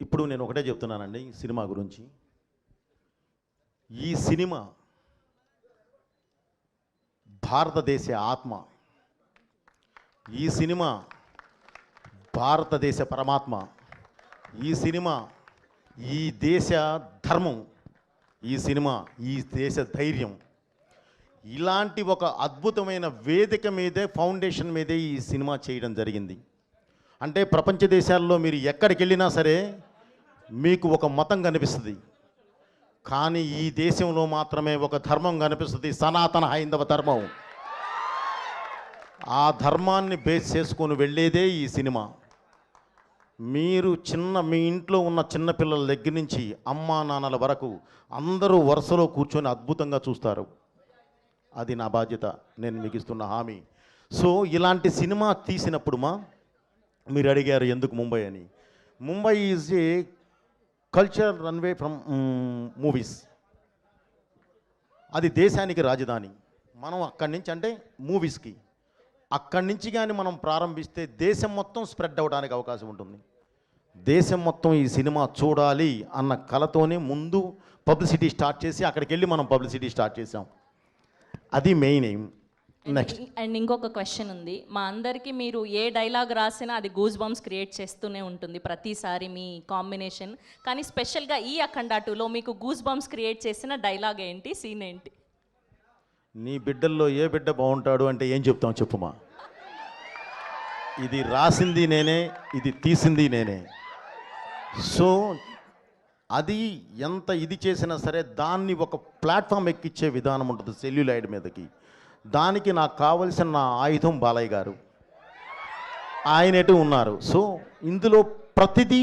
ఇప్పుడు నేను ఒకటే చెప్తున్నానండి సినిమా గురించి. ఈ సినిమా భారతదేశ ఆత్మ, ఈ సినిమా భారతదేశ పరమాత్మ, ఈ సినిమా ఈ దేశ ధర్మం, ఈ సినిమా ఈ దేశ ధైర్యం. ఇలాంటి ఒక అద్భుతమైన వేదిక మీదే, ఫౌండేషన్ మీదే ఈ సినిమా చేయడం జరిగింది. అంటే ప్రపంచ దేశాల్లో మీరు ఎక్కడికి వెళ్ళినా సరే మీకు ఒక మతం కనిపిస్తుంది, కానీ ఈ దేశంలో మాత్రమే ఒక ధర్మం కనిపిస్తుంది, సనాతన హైందవ ధర్మం. ఆ ధర్మాన్ని బేస్ చేసుకొని వెళ్ళేదే ఈ సినిమా. మీరు మీ ఇంట్లో ఉన్న చిన్నపిల్లల దగ్గర నుంచి అమ్మా నాన్నల వరకు అందరూ వరుసలో కూర్చొని అద్భుతంగా చూస్తారు. అది నా బాధ్యత, నేను మీకు ఇస్తున్న హామీ. సో ఇలాంటి సినిమా తీసినప్పుడు మీరు అడిగారు ఎందుకు ముంబై అని. Mumbai is a cultural runway from movies. అది దేశానికి రాజధాని. మనం అక్కడి నుంచి అంటే మూవీస్కి అక్కడి నుంచి కానీ మనం ప్రారంభిస్తే దేశం మొత్తం స్ప్రెడ్ అవ్వడానికి అవకాశం ఉంటుంది. దేశం మొత్తం ఈ సినిమా చూడాలి అన్న కలతోనే ముందు పబ్లిసిటీ స్టార్ట్ చేసి అక్కడికి వెళ్ళి మనం పబ్లిసిటీ స్టార్ట్ చేసాం. అది మెయిన్ ఎయిమ్. నెక్స్ట్ అండ్ ఇంకొక క్వశ్చన్ ఉంది. మా అందరికీ మీరు ఏ డైలాగ్ రాసినా అది గూస్ బంప్స్ క్రియేట్ చేస్తూనే ఉంటుంది ప్రతిసారి మీ కాంబినేషన్. కానీ స్పెషల్గా ఈ అఖండ 2లో మీకు గూస్ బంప్స్ క్రియేట్ చేసిన డైలాగ్ ఏంటి, సీన్ ఏంటి? నీ బిడ్డల్లో ఏ బిడ్డ బాగుంటాడు అంటే ఏం చెప్తాం చెప్పుమా. ఇది రాసింది నేనే, ఇది తీసింది నేనే. సో అది ఎంత ఇది చేసినా సరే దాన్ని ఒక ప్లాట్ఫామ్ ఎక్కించే విధానం ఉంటుంది సెల్యులాయిడ్ మీదకి. దానికి నాకు కావలసిన నా ఆయుధం బాలయ్య గారు, ఆయన ఎటు ఉన్నారు. సో ఇందులో ప్రతిదీ